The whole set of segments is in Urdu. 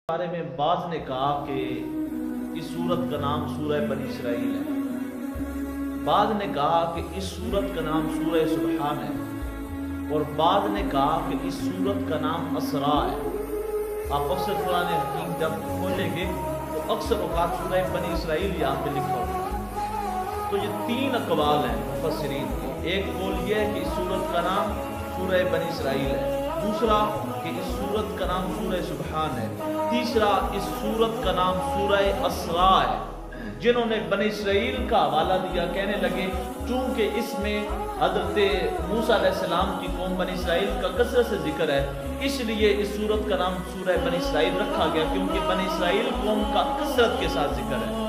بارے میں بعض نے کہا کہ اس سورت کا نام سورہ بنی اسرائیل ہے، بعض نے کہا کہ اس سورت کا نام سورہ سبحان ہے، اور بعض نے کہا کہ اس سورت کا نام اسراء ہے۔ آپ اکثر قرآن حکیم جب کھولیں گے تو اکثر اوقات سورہ بنی اسرائیل یہاں پہ لکھا ہوگا۔ تو یہ تین اقوال ہیں مفسرین کے۔ ایک قول یہ ہے کہ اس سورت کا نام سورہ بنی اسرائیل ہے، دوسرا کہ اس سورت کا نام سورہ سبحان ہے، تیسرا اس سورت کا نام سورہ اسراء ہے۔ جنہوں نے بنی اسرائیل کا حوالہ دیا کہنے لگے چونکہ اس میں حضرت موسیٰ علیہ السلام کی قوم بنی اسرائیل کا کثرت سے ذکر ہے، اس لیے اس سورت کا نام سورہ بنی اسرائیل رکھا گیا کیونکہ بنی اسرائیل قوم کا کثرت کے ساتھ ذکر ہے۔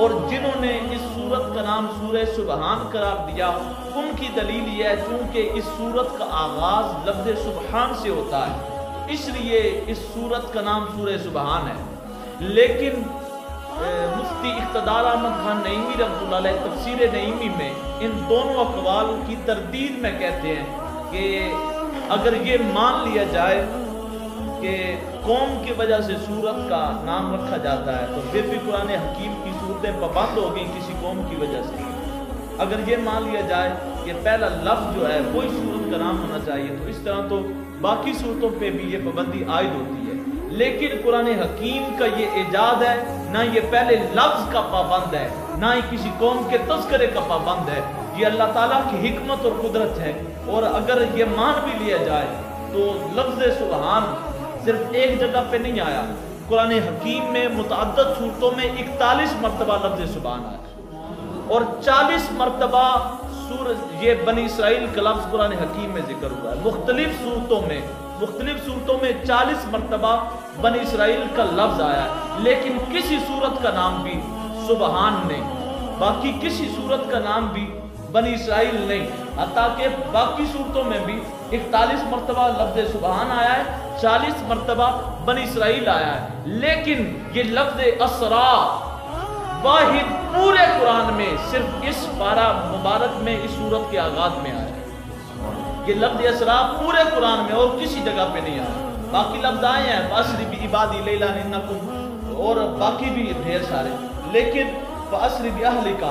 اور جنہوں نے اس سورت کا نام سورہ سبحان قرار دیا ان کی دلیل یہ ہے چونکہ اس سورت کا آغاز لفظ سبحان سے ہوتا ہے، اس لیے اس سورت کا نام سورہ سبحان ہے۔ لیکن مفتی اقتدار احمد خان نعیمی رحمۃ اللہ علیہ تفسیر نعیمی میں ان دونوں اقوال کی تردید میں کہتے ہیں کہ اگر یہ مان لیا جائے کہ قوم کی وجہ سے سورت کا نام رکھا جاتا ہے تو پھر بھی قرآن حکیم کی صورتیں پابند ہو گئی کسی قوم کی وجہ سے۔ اگر یہ مان لیا جائے کہ پہلا لفظ جو ہے وہی سورت کا نام ہونا چاہیے تو اس طرح تو باقی صورتوں پہ بھی یہ پابندی عائد ہوتی ہے۔ لیکن قرآن حکیم کا یہ اعجاز ہے، نہ یہ پہلے لفظ کا پابند ہے نہ ہی کسی قوم کے تذکرے کا پابند ہے، یہ اللہ تعالیٰ کی حکمت اور قدرت ہے۔ اور اگر یہ مان بھی لیا جائے تو لفظ سبحان صرف ایک جگہ پہ نہیں آیا، قرآن حکیم میں متعدد صورتوں میں 41 مرتبہ لفظ سبحان آیا اور 40 مرتبہ یہ بنی اسرائیل کا لفظ قرآن حکیم میں ذکر ہوا ہے۔ مختلف صورتوں میں 40 مرتبہ بنی اسرائیل کا لفظ آیا ہے، لیکن کسی صورت کا نام بھی سبحان نہیں، باقی کسی صورت کا نام بھی بنی اسرائیل نہیں، حتیٰ کہ باقی صورتوں میں بھی 41 مرتبہ لفظ سبحان آیا ہے، 40 مرتبہ بنی اسرائیل آیا ہے، لیکن یہ لفظ اسراء واحد پورے قرآن میں صرف اس پارہ مبارک میں اس سورت کے آغاز میں آیا ہے۔ یہ لفظ اسراء پورے قرآن میں اور کسی جگہ پہ نہیں آیا، باقی لفظ آئے ہیں فَأَسْرِ بِعِبَادِي لَيْلًا إِنَّكُمْ اور باقی بھی ڈھیر سارے، لیکن فَأَسْرِ بِأَهْلِكَ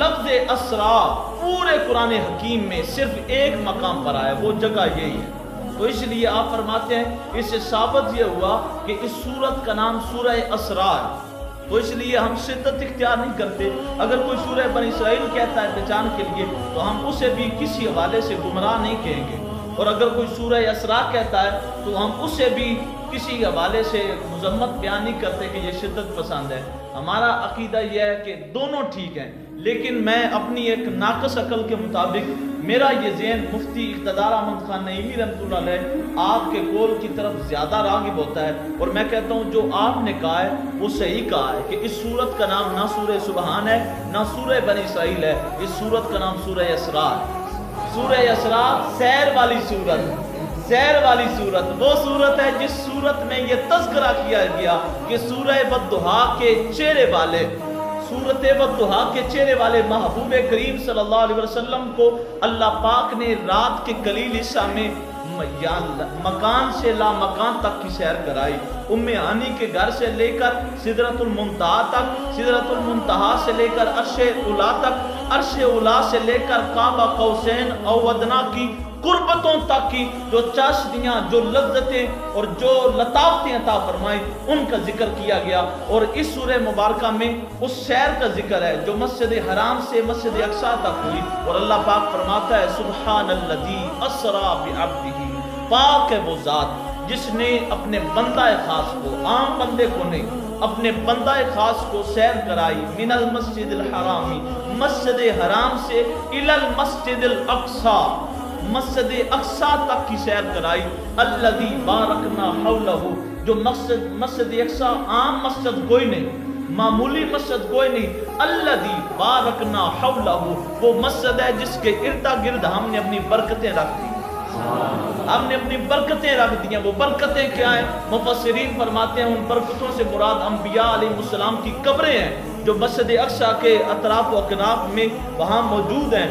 لفظ اسراء پورے قرآن حکیم میں صرف ایک مقام پر آیا، وہ جگہ یہی ہے۔ تو اس لیے آپ فرماتے ہیں اس سے ثابت یہ ہوا کہ اس سورت کا نام سورہ اسراء ہے، تو اس لیے ہم شدت اختیار نہیں کرتے۔ اگر کوئی سورہ بنی اسرائیل کہتا ہے پہچان کے لیے تو ہم اسے بھی کسی حوالے سے گمراہ نہیں کہیں گے، اور اگر کوئی سورہ اسراء کہتا ہے تو ہم اسے بھی کسی حوالے سے مذمت بیان نہیں کرتے کہ یہ شدت پسند ہے۔ ہمارا عقیدہ یہ ہے کہ دونوں ٹھیک ہیں، لیکن میں اپنی ایک ناقص عقل کے مطابق میرا یہ ذہن مفتی اقتدار احمد خان نعیمی رحمۃ اللہ علیہ آپ کے قول کی طرف زیادہ راغب ہوتا ہے، اور میں کہتا ہوں جو آپ نے کہا ہے وہ صحیح کہا ہے کہ اس سورت کا نام نہ سورہ سبحان ہے نہ سورہ بنی اسرائیل ہے، اس سورت کا نام سورہ اسراء ہے۔ سورہ اسراء سیر والی سورت وہ سورت ہے جس سورت میں یہ تذکرہ کیا گیا کہ سورہ والضحیٰ کے چہرے والے سورت والضحیٰ کے چہرے والے محبوب کریم صلی اللہ علیہ وسلم کو اللہ پاک نے رات کے قلیل حصہ میں مکان سے لا مکان تک کی سیر کرائی، ام ہانی کے گھر سے لے کر سدرۃ المنتہا تک، سدرۃ المنتہا سے لے کر عرش اولا تک، عرش اولا سے لے کر قاب قوسین او ادنیٰ کی قربتوں تک کی جو چاشنیاں، جو لذتیں اور جو لطافتیں عطا فرمائیں ان کا ذکر کیا گیا۔ اور اس سورہ مبارکہ میں اس سیر کا ذکر ہے جو مسجد حرام سے مسجد اقصی تک ہوئی، اور اللہ پاک فرماتا ہے سبحان الذی اسریٰ بعبدہ، پاک ہے وہ ذات جس نے اپنے بندہ خاص کو، عام بندے کو نہیں، اپنے بندہ خاص کو سیر کرائی، من المسجد الحرامی، مسجد حرام سے الی المسجد الاقصی، مسجد اقصی تک کی سیر کرائی، الذی بارکنا حولہ، جو مسجد اقصی عام مسجد کوئی نہیں، معمولی مسجد کوئی نہیں، الذی بارکنا حولہ وہ مسجد ہے جس کے ارد گرد ہم نے اپنی برکتیں رکھ دی، ہم نے اپنی برکتیں رکھ دی ہیں۔ وہ برکتیں کیا ہیں؟ مفسرین فرماتے ہیں ان برکتوں سے مراد انبیاء علیہ السلام کی قبریں ہیں جو مسجد اقصی کے اطراف و اکناف میں وہاں موجود ہیں۔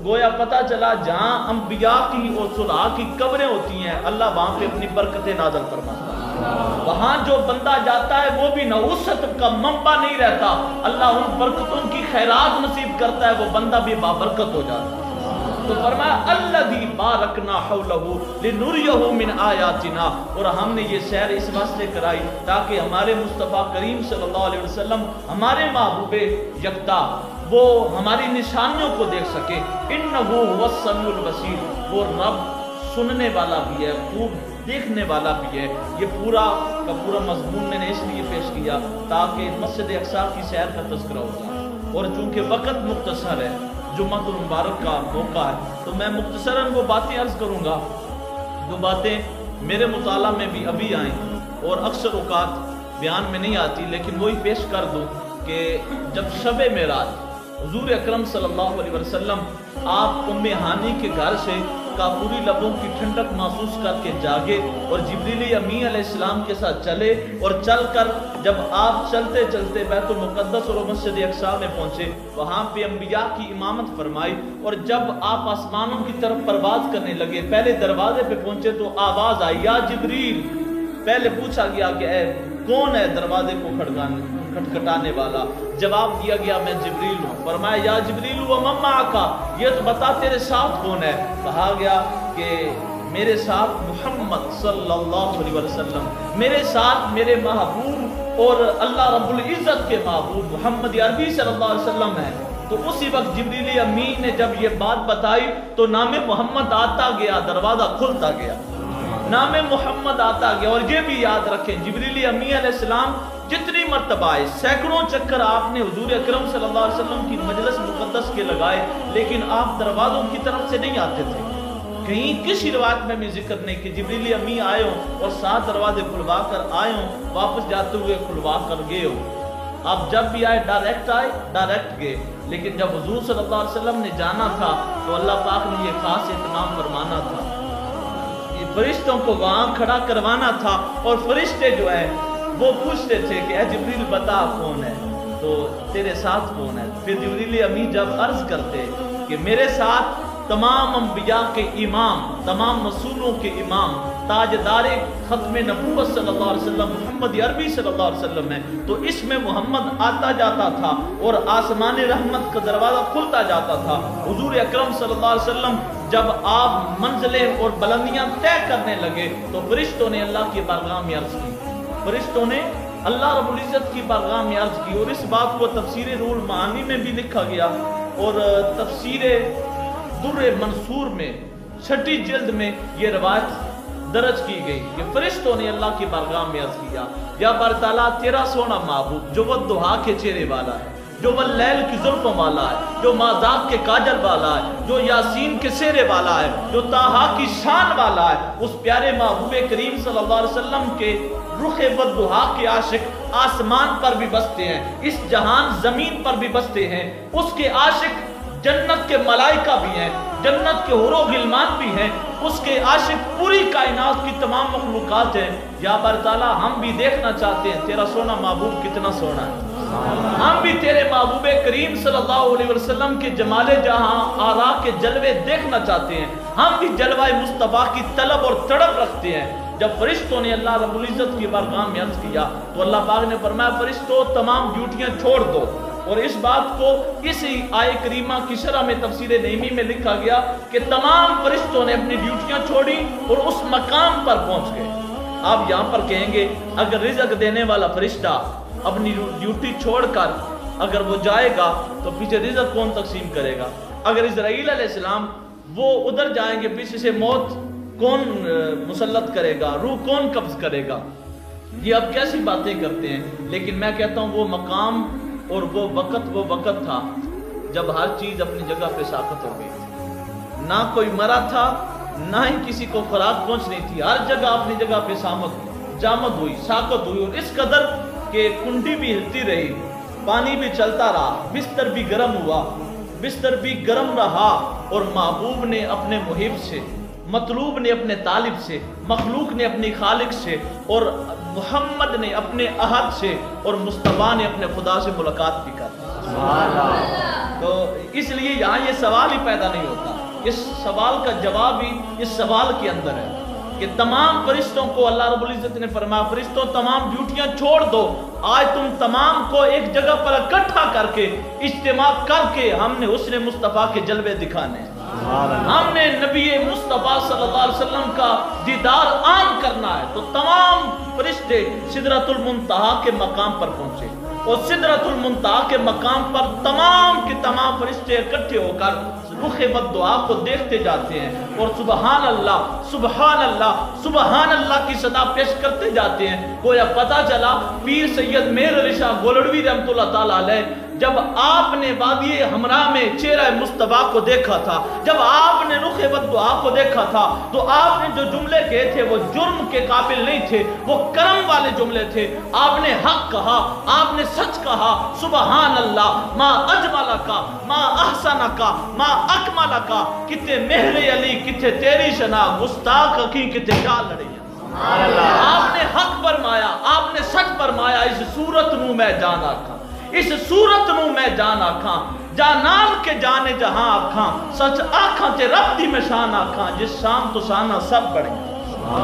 گویا پتہ چلا جہاں انبیاء کی اور صلحاء کی قبریں ہوتی ہیں اللہ وہاں پہ اپنی برکتیں نازل فرماتا ہے۔ وہاں جو بندہ جاتا ہے وہ بھی نحوست کا منبع نہیں رہتا، اللہ ان برکتوں کی خیرات نصیب کرتا ہے، وہ بندہ بھی بابرکت ہو جاتا ہے۔ تو فرمایا الذی بارکنا حولہ لنریہ من آیاتنا، اور ہم نے یہ سیر اس واسطے کرائی تاکہ ہمارے مصطفیٰ کریم صلی اللہ علیہ وسلم، ہمارے محبوب یکتا، وہ ہماری نشانیوں کو دیکھ سکے۔ انہ هو السمیع البصیر، وہ رب سننے والا بھی ہے، خوب دیکھنے والا بھی ہے۔ یہ پورا کا پورا مضمون میں نے اس لیے پیش کیا تاکہ مسجد اقصی کی سیر کا تذکرہ ہوگا، اور چونکہ وقت مختصر ہے، جمعۃ المبارک کا موقع ہے، تو میں مختصراً وہ باتیں عرض کروں گا جو باتیں میرے مطالعہ میں بھی ابھی آئیں اور اکثر اوقات بیان میں نہیں آتی، لیکن وہی پیش کر دوں کہ جب شب معراج حضور اکرم صلی اللہ علیہ وسلم آپ ام ہانی کے گھر سے کافوری لبوں کی ٹھنڈک محسوس کر کے جاگے اور جبریل امین علیہ السلام کے ساتھ چلے، اور چل کر جب آپ چلتے چلتے بیت المقدس اور مسجد اقصی میں پہنچے، وہاں پہ انبیاء کی امامت فرمائی، اور جب آپ آسمانوں کی طرف پرواز کرنے لگے، پہلے دروازے پہ پہنچے تو آواز آئی یا جبریل۔ پہلے پوچھا گیا کہ اے کون ہے دروازے کو کھٹکھٹانے والا؟ جواب دیا گیا میں جبریل ہوں۔ فرمایا یا جبریل ومن معک، یہ تو بتا تیرے ساتھ کون ہے؟ کہا گیا کہ میرے ساتھ محمد صلی اللہ علیہ وسلم، میرے ساتھ میرے محبوب اور اللہ رب العزت کے محبوب محمد عربی صلی اللہ علیہ وسلم ہے۔ تو اسی وقت جبریل امین نے جب یہ بات بتائی تو نام محمد آتا گیا، دروازہ کھلتا گیا، نام محمد آتا گیا۔ اور یہ بھی یاد رکھیں جبریل امین علیہ السلام جتنی مرتبہ آئے، سینکڑوں چکر آپ نے حضور اکرم صلی اللہ علیہ وسلم کی مجلس مقدس کے لگائے، لیکن آپ دروازوں کی طرف سے نہیں آتے تھے۔ کہیں کسی روایت میں بھی ذکر نہیں کہ جبریل امین آئے ہوں اور 7 دروازے کھلوا کر آئے ہوں، واپس جاتے ہوئے کھلوا کر گئے ہوں۔ آپ جب بھی آئے ڈائریکٹ گئے، لیکن جب حضور صلی اللہ علیہ وسلم نے جانا تھا تو اللہ پاک نے یہ خاص اہتمام فرمانا تھا، فرشتوں کو وہاں کھڑا کروانا تھا، اور فرشتے جو ہیں وہ پوچھتے تھے کہ اے جبریل بتا کون ہے، تو تیرے ساتھ کون ہے؟ پھر جبریل امین جب عرض کرتے کہ میرے ساتھ تمام انبیاء کے امام، تمام رسولوں کے امام، تاجدار ختم نبوت صلی اللہ علیہ وسلم محمد عربی صلی اللہ علیہ وسلم ہے، تو اس میں محمد آتا جاتا تھا اور آسمان رحمت کا دروازہ کھلتا جاتا تھا۔ حضور اکرم صلی اللہ علیہ وسلم جب آپ منزلیں اور بلندیاں طے کرنے لگے تو فرشتوں نے اللہ کی بارگاہ میں عرض کی، فرشتوں نے اللہ رب العزت کی بارگاہ میں عرض کی، اور اس بات کو تفسیر روح المعانی میں بھی لکھا گیا، اور تفسیر در منصور میں 6 جلد میں یہ روایت درج کی گئی کہ فرشتوں نے اللہ کی بارگاہ میں عرض کیا یا بار تعالیٰ تیرا سونا محبوب جو والضحیٰ کے چہرے والا ہے، جو واللیل کی زلفوں والا ہے، جو مازاق کے کاجل والا ہے، جو یاسین کے سہرے والا ہے، جو طٰہٰ کی شان والا ہے، اس پیارے محبوب کریم صلی اللہ علیہ وسلم کے رخ والضحیٰ کے عاشق آسمان پر بھی بستے ہیں، اس جہان زمین پر بھی بستے ہیں، اس کے عاشق جنت کے ملائکہ بھی ہیں، جنت کے حور و غلمان بھی ہیں، اس کے عاشق پوری کائنات کی تمام مخلوقات ہیں۔ یا بار تعالیٰ ہم بھی دیکھنا چاہتے ہیں تیرا سونا محبوب کتنا سونا ہے، ہم بھی تیرے محبوب کریم صلی اللہ علیہ وسلم کے جمال جہاں آرا کے جلوے دیکھنا چاہتے ہیں، ہم بھی جلوہ مصطفیٰ کی طلب اور تڑپ رکھتے ہیں۔ جب فرشتوں نے اللہ رب العزت کی بارگاہ میں عرض کیا تو اللہ پاک نے فرمایا فرشتوں تمام ڈیوٹیاں چھوڑ دو، اور اس بات کو اسی آیے کریمہ کی شرح میں تفسیر نعیمی میں لکھا گیا کہ تمام فرشتوں نے اپنی ڈیوٹیاں چھوڑی اور اس مقام پر پہنچ گئے۔ آپ یہاں پر کہیں گے اگر رزق دینے والا فرشتہ اپنی ڈیوٹی چھوڑ کر اگر وہ جائے گا تو پیچھے رزق کون تقسیم کرے گا؟ اگر اسرائیل علیہ السلام وہ ادھر جائیں گے پیچھے سے موت کون مسلط کرے گا، روح کون قبض کرے گا؟ یہ اب کیسی باتیں کرتے ہیں، لیکن میں کہتا ہوں وہ مقام اور وہ وقت تھا جب ہر چیز اپنی جگہ پہ ساقط ہو گئی، نہ کوئی مرا تھا نہ ہی کسی کو خوراک پہنچنی تھی، ہر جگہ اپنی جگہ پہ جامد ہوئی، ساقط ہوئی، اور اس قدر کہ کنڈی بھی ہلتی رہی، پانی بھی چلتا رہا، بستر بھی گرم ہوا، بستر بھی گرم رہا، اور محبوب نے اپنے محب سے، مطلوب نے اپنے طالب سے، مخلوق نے اپنی خالق سے، اور محمد نے اپنے احد سے، اور مصطفیٰ نے اپنے خدا سے ملاقات بھی کر۔ تو اس لیے یہاں یہ سوال ہی پیدا نہیں ہوتا، اس سوال کا جواب ہی اس سوال کے اندر ہے کہ تمام فرشتوں کو اللہ رب العزت نے فرمایا فرشتوں تمام ڈیوٹیاں چھوڑ دو، آج تم تمام کو ایک جگہ پر اکٹھا کر کے اجتماع کر کے ہم نے حسن مصطفیٰ کے جلوے دکھانے ہیں، ہم نے نبی مصطفیٰ صلی اللہ علیہ وسلم کا دیدار عام کرنا ہے۔ تو تمام فرشتے سدرۃ المنتہا کے مقام پر پہنچے اور سدرۃ المنتہا کے مقام پر تمام کے تمام فرشتے اکٹھے ہو کر رخ بدعا کو دیکھتے جاتے ہیں اور سبحان اللہ سبحان اللہ سبحان اللہ کی صدا پیش کرتے جاتے ہیں۔ گویا پتہ چلا پیر سید مہر علی شاہ گولڑوی رحمۃ اللہ تعالیٰ علیہ جب آپ نے وادی ہمراہ میں چہرہ مصطفیٰ کو دیکھا تھا، جب آپ نے رخ بدعا کو دیکھا تھا، تو آپ نے جو جملے کہے تھے وہ جرم کے قابل نہیں تھے، وہ کرم والے جملے تھے۔ آپ نے حق کہا، آپ نے سچ کہا، سبحان اللہ ما اجمل کا ما احسن کا ما اکمل کا، کتے مہر علی کتے تیری شنا گستاخ کی کتے جا لڑی۔ آپ نے حق فرمایا، آپ نے سچ فرمایا، اس صورت نو میں جان آکھاں، اس صورت نو میں جان آکھاں، جانان کے جانے جہاں آکھاں، سچ آکھاں تے رب دی میں شان آکھاں، جس شان تو شانہ سب بڑھیں۔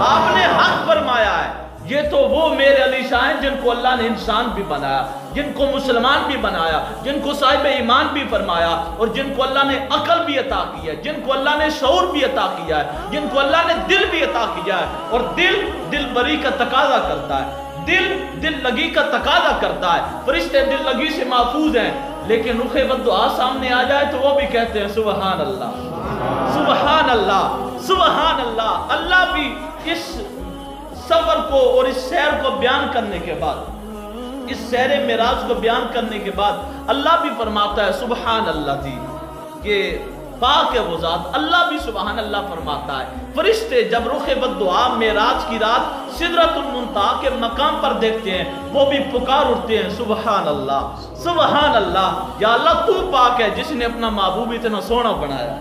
آپ نے حق فرمایا ہے۔ یہ تو وہ میرے علی شاہ ہیں جن کو اللہ نے انسان بھی بنایا، جن کو مسلمان بھی بنایا، جن کو صاحب ایمان بھی فرمایا، اور جن کو اللہ نے عقل بھی عطا کی ہے، جن کو اللہ نے شعور بھی عطا کیا ہے، جن کو اللہ نے دل بھی عطا کیا ہے۔ اور دل بری کا تقاضا کرتا ہے، دل لگی کا تقاضا کرتا ہے۔ فرشتے دل لگی سے محفوظ ہیں، لیکن رخ بدعا سامنے آ جائے تو وہ بھی کہتے ہیں سبحان اللہ سبحان اللہ سبحان اللہ۔ اللہ بھی اس سفر کو اور اس سیر کو بیان کرنے کے بعد، اس سیر معراج کو بیان کرنے کے بعد اللہ بھی فرماتا ہے سبحان اللہ تھی کہ پاک ہے وہ ذات، اللہ بھی سبحان اللہ فرماتا ہے۔ فرشتے جب رخ بدعا معراج کی رات سدرۃ المنتہا کے مقام پر دیکھتے ہیں، وہ بھی پکار اٹھتے ہیں سبحان اللہ سبحان اللہ، یا اللہ تو پاک ہے جس نے اپنا محبوب اتنا سونا بنایا،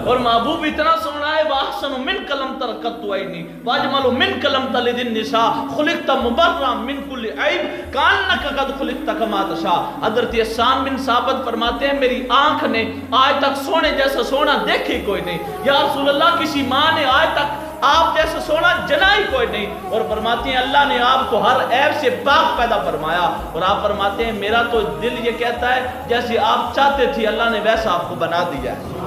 اور محبوب اتنا سونا ہے وَأَحْسَنُ مِنْكَ لَمْ تَرَ قَطُّ عَيْنِي وَأَجْمَلُ مِنْكَ لَمْ تَلِدِ النِّسَاءُ خُلِقْتَ مُبَرًّا مِنْ كُلِّ عَيْبٍ كَأَنَّكَ قَدْ خُلِقْتَ كَمَا تَشَاءُ۔ حضرت احسان بن ثابت فرماتے ہیں میری آنکھ نے آج تک سونے جیسا سونا دیکھی کوئی نہیں، یا رسول اللہ کسی ماں نے آج تک آپ جیسا سونا جنائی کوئی نہیں۔ اور فرماتے ہیں اللہ نے آپ کو ہر عیب سے پاک پیدا فرمایا، اور آپ فرماتے ہیں میرا تو دل یہ کہتا ہے جیسے آپ چاہتے تھے اللہ نے ویسا آپ کو بنا دیا ہے۔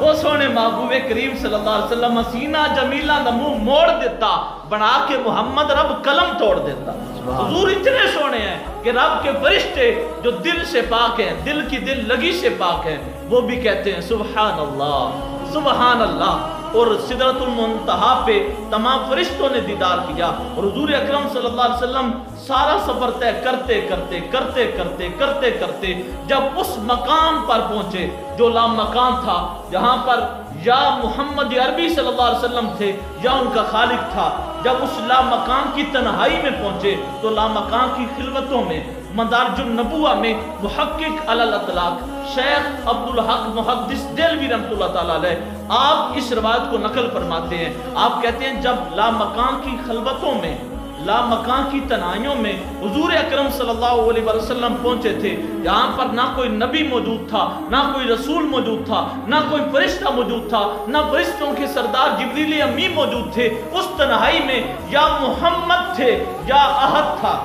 وہ سونے محبوب کریم صلی اللہ علیہ وسلم حسینہ جمیلہ نمو موڑ دیتا، بنا کے محمد رب قلم توڑ دیتا۔ حضور اتنے سونے ہیں کہ رب کے فرشتے جو دل سے پاک ہیں، دل کی دل لگی سے پاک ہیں، وہ بھی کہتے ہیں سبحان اللہ سبحان اللہ۔ اور سدرۃ المنتہا پہ تمام فرشتوں نے دیدار کیا، اور حضور اکرم صلی اللہ علیہ وسلم سارا سفر طے کرتے کرتے کرتے کرتے کرتے کرتے جب اس مقام پر پہنچے جو لامکان تھا، جہاں پر یا محمد عربی صلی اللہ علیہ وسلم تھے یا ان کا خالق تھا، جب اس لامکان کی تنہائی میں پہنچے تو لامکان کی خلوتوں میں مدارج النبوہ میں محقق علی الاطلاق شیخ عبدالحق محدث دہلوی رحمۃ اللہ تعالیٰ علیہ آپ اس روایت کو نقل فرماتے ہیں۔ آپ کہتے ہیں جب لامکان کی خلوتوں میں، لامکان کی تنہائیوں میں حضور اکرم صلی اللہ علیہ وسلم پہنچے تھے، یہاں پر نہ کوئی نبی موجود تھا، نہ کوئی رسول موجود تھا، نہ کوئی فرشتہ موجود تھا، نہ فرشتوں کے سردار جبریل امی موجود تھے۔ اس تنہائی میں یا محمد تھے یا احد تھا،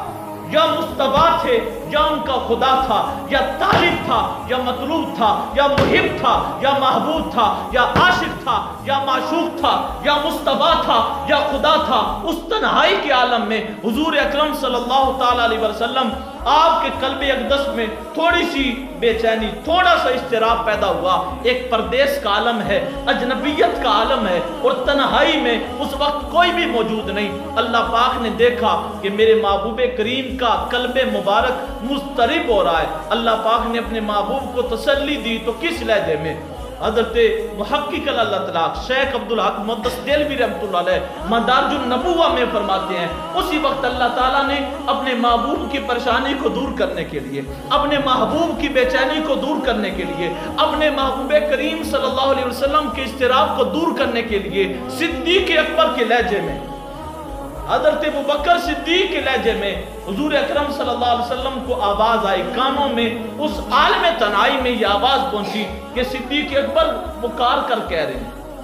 یا مصطفیٰ تھے یا ان کا خدا تھا، یا طالب تھا یا مطلوب تھا، یا محب تھا یا محبوب تھا، یا عاشق تھا یا معشوق تھا، یا مصطفیٰ تھا یا خدا تھا۔ اس تنہائی کے عالم میں حضور اکرم صلی اللہ تعالیٰ علیہ وسلم آپ کے قلب اقدس میں تھوڑی سی بے چینی، تھوڑا سا اضطراب پیدا ہوا۔ ایک پردیس کا عالم ہے، اجنبیت کا عالم ہے، اور تنہائی میں اس وقت کوئی بھی موجود نہیں۔ اللہ پاک نے دیکھا کہ میرے محبوب کریم کا قلب مبارک مضطرب ہو رہا ہے۔ اللہ پاک نے اپنے محبوب کو تسلی دی تو کس لہجے میں؟ حضرت محقق اللہ تعالیٰ شیخ عبدالحق محدث دہلوی رحمۃ اللہ علیہ مدارج النبوہ میں فرماتے ہیں اسی وقت اللہ تعالیٰ نے اپنے محبوب کی پریشانی کو دور کرنے کے لیے، اپنے محبوب کی بے چینی کو دور کرنے کے لیے، اپنے محبوب کریم صلی اللہ علیہ وسلم کے اضطراب کو دور کرنے کے لیے صدیق اکبر کے لہجے میں، حضرت ابوبکر صدیق کے لہجے میں حضور اکرم صلی اللہ علیہ وسلم کو آواز آئی، کانوں میں اس عالم تنہائی میں یہ آواز پہنچی کہ صدیق اکبر پکار کر کہہ رہے ہیں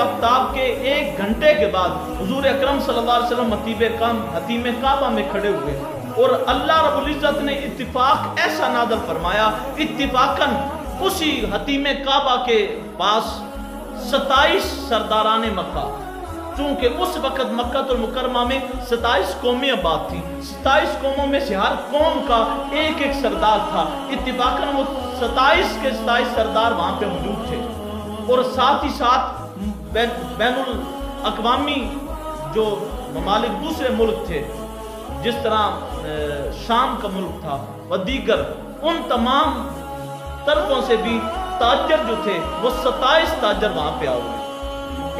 آفتاب کے 1 گھنٹے کے بعد حضور اکرم صلی اللہ علیہ وسلم حتیم کعبہ میں کھڑے ہوئے اور اللہ رب العزت نے اتفاق ایسا نازل فرمایا، اتفاقاً اسی حتیم کعبہ کے پاس 27 سرداران مکہ، چونکہ اس وقت مکہ المکرمہ میں 27 قومیں آباد تھی، 27 قوموں میں سے ہر قوم کا ایک سردار تھا، اتفاقاً وہ 27 کے 27 سردار وہاں پہ موجود تھے، اور ساتھ ہی ساتھ بین الاقوامی جو ممالک دوسرے ملک تھے، جس طرح شام کا ملک تھا و دیگر، ان تمام طرفوں سے بھی تاجر جو تھے وہ 27 تاجر وہاں پہ آئے۔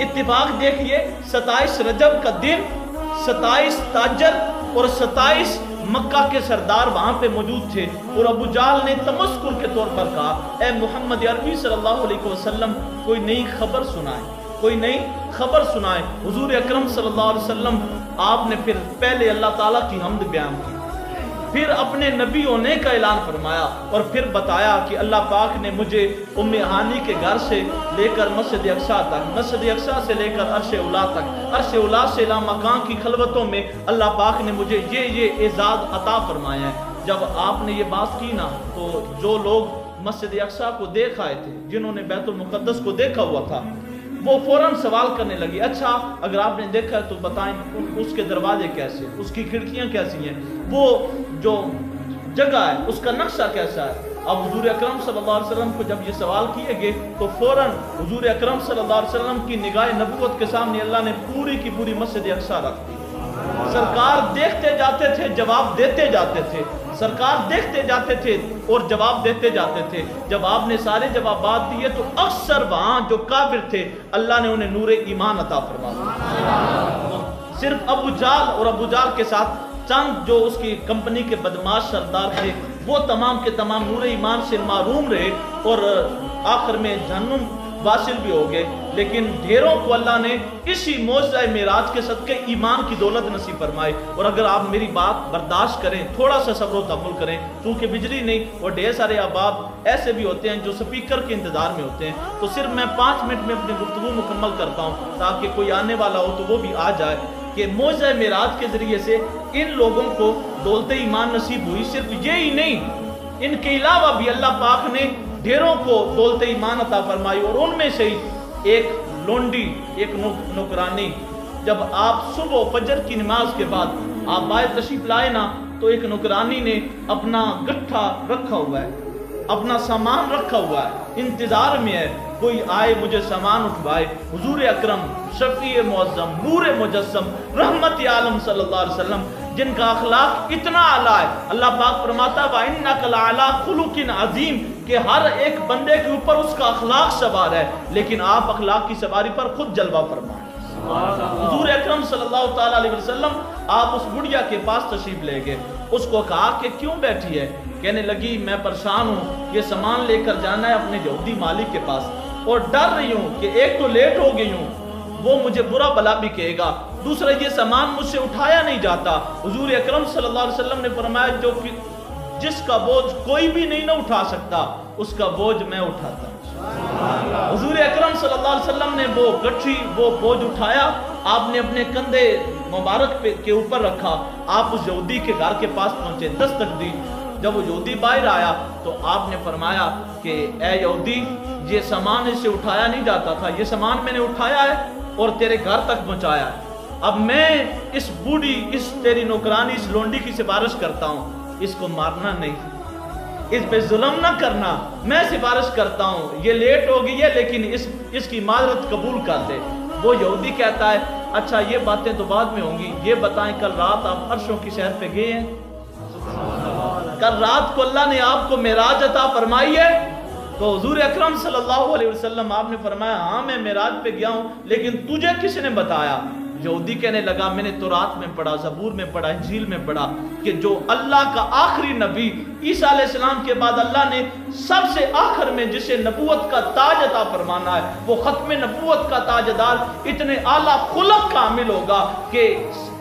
اتفاق دیکھئے 27 رجب کا دن 27 تاجر اور 27 مکہ کے سردار وہاں پہ موجود تھے، اور ابو جہل نے تمسخر کے طور پر کہا، اے محمد عربی صلی اللہ علیہ وسلم کوئی نئی خبر سنائے، کوئی نئی خبر سنائے۔ حضور اکرم صلی اللہ علیہ وسلم آپ نے پھر پہلے اللہ تعالیٰ کی حمد بیان کی، پھر اپنے نبی ہونے کا اعلان فرمایا، اور پھر بتایا کہ اللہ پاک نے مجھے ام ہانی کے گھر سے لے کر مسجد اقصیٰ تک، مسجد اقصیٰ سے لے کر عرش اولا تک، عرش اولا سے لامکان کی خلوتوں میں اللہ پاک نے مجھے یہ اعزاز عطا فرمایا ہے۔ جب آپ نے یہ بات کی نا تو جو لوگ مسجد اقصیٰ کو دیکھ آئے تھے، جنہوں نے بیت المقدس کو دیکھا ہوا تھا، وہ فوراً سوال کرنے لگی، اچھا اگر آپ نے دیکھا ہے تو بتائیں اس کے دروازے کیسے، اس کی کھڑکیاں کیسی ہیں، وہ جو جگہ ہے اس کا نقشہ کیسا ہے۔ اب حضور اکرم صلی اللہ علیہ وسلم کو جب یہ سوال کیے گئے تو فوراً حضور اکرم صلی اللہ علیہ وسلم کی نگاہ نبوت کے سامنے اللہ نے پوری کی پوری مسجد اقصیٰ رکھ دی۔ سرکار دیکھتے جاتے تھے، جواب دیتے جاتے تھے، سرکار دیکھتے جاتے تھے اور جواب دیتے جاتے تھے۔ جب آپ نے سارے جوابات دیے تو اکثر وہاں جو کافر تھے اللہ نے انہیں نور ایمان عطا فرما دیا۔ صرف ابو جہل اور ابو جہل کے ساتھ چند جو اس کی کمپنی کے بدماش سردار تھے وہ تمام کے تمام نور ایمان سے محروم رہے اور آخر میں جہنم واصل بھی ہو گئے، لیکن ڈھیروں کو اللہ نے اسی معجزہ معراج کے صدقے ایمان کی دولت نصیب فرمائی۔ اور اگر آپ میری بات برداشت کریں، تھوڑا سا صبر و تحمل کریں، چونکہ بجلی نہیں اور ڈھیر سارے احباب ایسے بھی ہوتے ہیں جو سپیکر کے انتظار میں ہوتے ہیں، تو صرف میں 5 منٹ میں اپنی گفتگو مکمل کرتا ہوں تاکہ کوئی آنے والا ہو تو وہ بھی آ جائے کہ معجزہ معراج کے ذریعے سے ان لوگوں کو دولت ایمان نصیب ہوئی۔ صرف یہی نہیں، ان کے علاوہ بھی اللہ پاک نے ڈھیروں کو دولت ایمان عطا فرمائی، اور ان میں سے ایک لونڈی، ایک نوکرانی، جب آپ صبح فجر کی نماز کے بعد آپ باہر تشریف لائے نا تو ایک نوکرانی نے اپنا گٹھا رکھا ہوا ہے، اپنا سامان رکھا ہوا ہے، انتظار میں ہے کوئی آئے مجھے سامان اٹھوائے۔ حضور اکرم شفیع معظم نور مجسم رحمت عالم صلی اللہ علیہ وسلم جن کا اخلاق اتنا اعلیٰ ہے، اللہ پاک فرماتا وَإِنَّكَ لَعَلَىٰ خُلُقٍ عَظِيمٍ کہ ہر ایک بندے کے اوپر اس کا اخلاق سوار ہے، لیکن آپ اخلاق کی سواری پر خود جلوہ فرمائیں۔ حضور اکرم صلی اللہ تعالیٰ علیہ وسلم آپ اس بڑھیا کے پاس تشریف لے گئے، اس کو کہا کہ کیوں بیٹھی ہے؟ کہنے لگی میں پریشان ہوں، یہ سامان لے کر جانا ہے اپنے یہودی مالک کے پاس، اور ڈر رہی ہوں کہ ایک تو لیٹ ہو گئی ہوں، وہ مجھے برا بلا بھی کہے گا، دوسرا یہ سامان مجھ سے اٹھایا نہیں جاتا۔ حضور اکرم صلی اللہ علیہ وسلم نے فرمایا جس کا بوجھ کوئی بھی نہیں نہ اٹھا سکتا اس کا بوجھ میں اٹھاتا ہوں۔ حضور اکرم صلی اللہ علیہ وسلم نے وہ گٹھی وہ بوجھ اٹھایا، آپ نے اپنے کندھے مبارک کے اوپر رکھا، آپ اس یہودی کے گھر کے پاس پہنچے، دستک دی۔ جب وہ یہودی باہر آیا تو آپ نے فرمایا کہ اے یہودی یہ سامان اس سے اٹھایا نہیں جاتا تھا، یہ سامان میں نے اٹھایا ہے اور تیرے گھر تک پہنچایا ہے، اب میں اس بوڑھی اس تیری نوکرانی اس لونڈی کی سفارش کرتا ہوں، اس کو مارنا نہیں، اس پہ ظلم نہ کرنا، میں سفارش کرتا ہوں یہ لیٹ ہو گئی ہے لیکن اس کی معذرت قبول کر دے۔ وہ یہودی کہتا ہے اچھا یہ باتیں تو بعد میں ہوں گی، یہ بتائیں کل رات آپ عرشوں کی سیر پہ گئے ہیں؟ کل رات کو اللہ نے آپ کو معراج عطا فرمائی ہے؟ تو حضور اکرم صلی اللہ علیہ وسلم آپ نے فرمایا ہاں میں معراج پہ گیا ہوں، لیکن تجھے کس نے بتایا؟ یہودی کہنے لگا میں نے تورات میں پڑھا، زبور میں پڑھا، انجیل میں پڑھا کہ جو اللہ کا آخری نبی عیسیٰ علیہ السلام کے بعد اللہ نے سب سے آخر میں جسے نبوت کا تاج عطا فرمانا ہے وہ ختم نبوت کا تاجدار اتنے اعلیٰ خلق کا حامل ہوگا کہ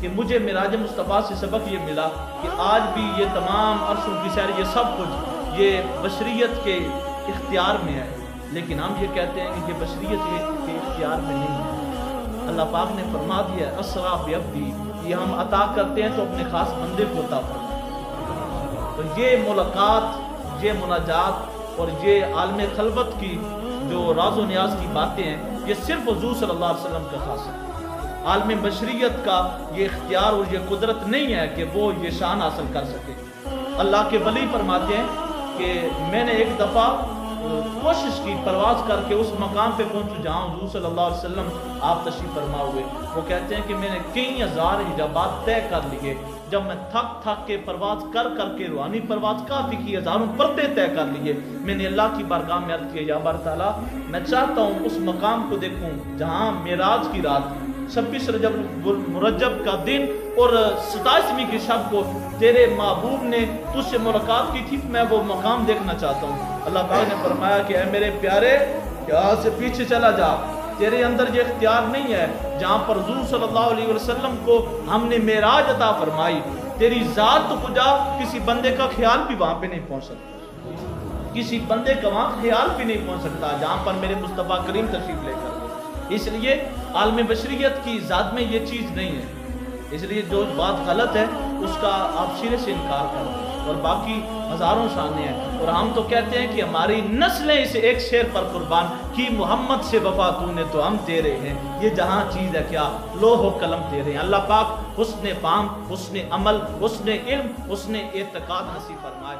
کہ مجھے معراج مصطفیٰ سے سبق یہ ملا کہ آج بھی یہ تمام عرشوں کی سیر، یہ سب کچھ یہ بشریت کے اختیار میں ہے، لیکن ہم یہ کہتے ہیں کہ یہ بشریت کے اختیار میں نہیں ہے۔ اللہ پاک نے فرما دیا ہے اسرا بعبدی، یہ ہم عطا کرتے ہیں تو اپنے خاص بندے کو عطا فرماتے ہیں۔ تو یہ ملاقات، یہ مناجات اور یہ عالم خلوت کی جو راز و نیاز کی باتیں ہیں، یہ صرف حضور صلی اللہ علیہ وسلم کا خاص ہے۔ عالم بشریت کا یہ اختیار اور یہ قدرت نہیں ہے کہ وہ یہ شان حاصل کر سکے۔ اللہ کے ولی فرماتے ہیں کہ میں نے ایک دفعہ کوشش کی پرواز کر کے اس مقام پہ پہنچوں جہاں حضور صلی اللہ علیہ وسلم آپ تشریف فرما ہوئے۔ وہ کہتے ہیں کہ میں نے کئی ہزار حجابات طے کر لیے، جب میں تھک کے پرواز کر کے روحانی پرواز کافی کی، ہزاروں پردے طے کر لیے، میں نے اللہ کی بارگاہ میں عرض کیا یا بار تعالیٰ میں چاہتا ہوں اس مقام کو دیکھوں جہاں معراج کی رات 26 رجب المرجب کا دن اور 27ویں کی شب کو تیرے محبوب نے تجھ سے ملاقات کی تھی، میں وہ مقام دیکھنا چاہتا ہوں۔ اللہ پاک نے فرمایا کہ اے میرے پیارے یہاں سے پیچھے چلا جا، تیرے اندر یہ اختیار نہیں ہے۔ جہاں پر حضور صلی اللہ علیہ وسلم کو ہم نے معراج عطا فرمائی، تیری ذات تو کجا کسی بندے کا خیال بھی وہاں پہ نہیں پہنچ سکتا، کسی بندے کا وہاں خیال بھی نہیں پہنچ سکتا جہاں پر میرے مصطفیٰ کریم تشریف لے کر۔ اس لیے عالم بشریت کی ذات میں یہ چیز نہیں ہے، اس لیے جو بات غلط ہے اس کا آپ سرے سے انکار کریں، اور باقی ہزاروں شانیں ہیں۔ اور ہم تو کہتے ہیں کہ ہماری نسلیں اس ایک شعر پر قربان کی محمد سے وفا تو نے تو ہم تیرے ہیں، یہ جہاں چیز ہے کیا لوح و قلم تیرے ہیں۔ اللہ پاک حسن فہم، حسن عمل، حسن علم، حسن اعتقاد نصیب فرمائے۔